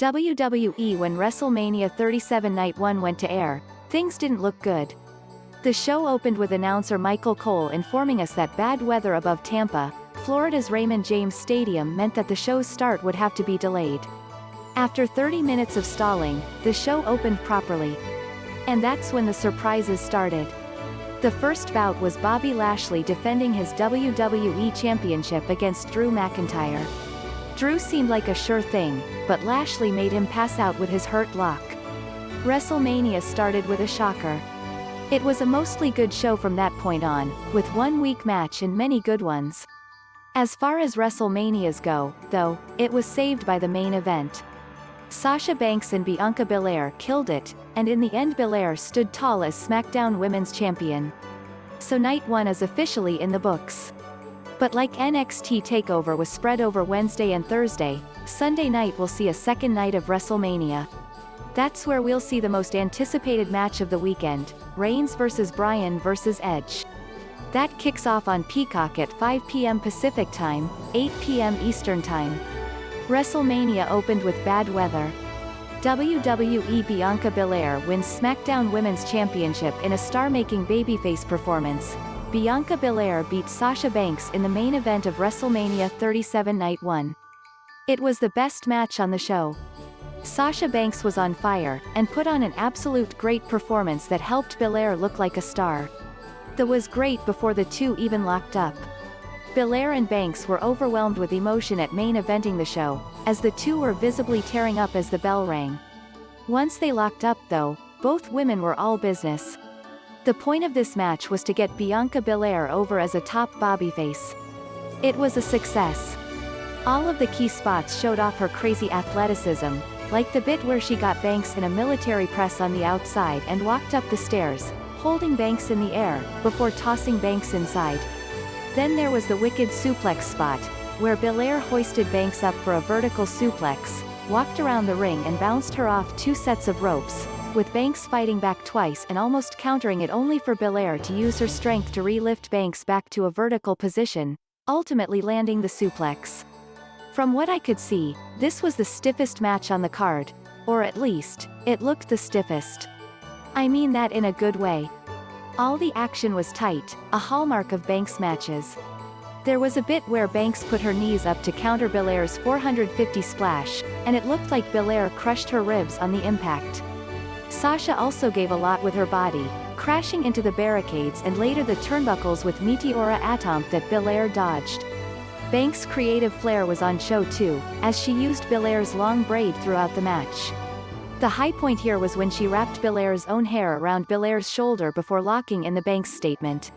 WWE When WrestleMania 37 Night 1 went to air, things didn't look good. The show opened with announcer Michael Cole informing us that bad weather above Tampa, Florida's Raymond James Stadium meant that the show's start would have to be delayed. After 30 minutes of stalling, the show opened properly. And that's when the surprises started. The first bout was Bobby Lashley defending his WWE Championship against Drew McIntyre. Drew seemed like a sure thing, but Lashley made him pass out with his hurt lock. WrestleMania started with a shocker. It was a mostly good show from that point on, with one weak match and many good ones. As far as WrestleManias go, though, it was saved by the main event. Sasha Banks and Bianca Belair killed it, and in the end Belair stood tall as SmackDown Women's Champion. So Night 1 is officially in the books. But like NXT TakeOver was spread over Wednesday and Thursday, Sunday night we'll see a second night of WrestleMania. That's where we'll see the most anticipated match of the weekend, Reigns vs. Bryan vs. Edge. That kicks off on Peacock at 5 p.m. Pacific Time, 8 p.m. Eastern Time. WrestleMania opened with bad weather. WWEBianca Belair wins SmackDown Women's Championship in a star-making babyface performance. Bianca Belair beat Sasha Banks in the main event of WrestleMania 37 Night 1. It was the best match on the show. Sasha Banks was on fire, and put on an absolute great performance that helped Belair look like a star. That was great before the two even locked up. Belair and Banks were overwhelmed with emotion at main eventing the show, as the two were visibly tearing up as the bell rang. Once they locked up though, both women were all business. The point of this match was to get Bianca Belair over as a top babyface. It was a success. All of the key spots showed off her crazy athleticism, like the bit where she got Banks in a military press on the outside and walked up the stairs, holding Banks in the air, before tossing Banks inside. Then there was the wicked suplex spot, where Belair hoisted Banks up for a vertical suplex, walked around the ring and bounced her off 2 sets of ropes, with Banks fighting back twice and almost countering it only for Belair to use her strength to re-lift Banks back to a vertical position, ultimately landing the suplex. From what I could see, this was the stiffest match on the card, or at least, it looked the stiffest. I mean that in a good way. All the action was tight, a hallmark of Banks matches. There was a bit where Banks put her knees up to counter Belair's 450 splash, and it looked like Belair crushed her ribs on the impact. Sasha also gave a lot with her body, crashing into the barricades and later the turnbuckles with Meteora attempt that Belair dodged. Banks' creative flair was on show too, as she used Belair's long braid throughout the match. The high point here was when she wrapped Belair's own hair around Belair's shoulder before locking in the Banks statement.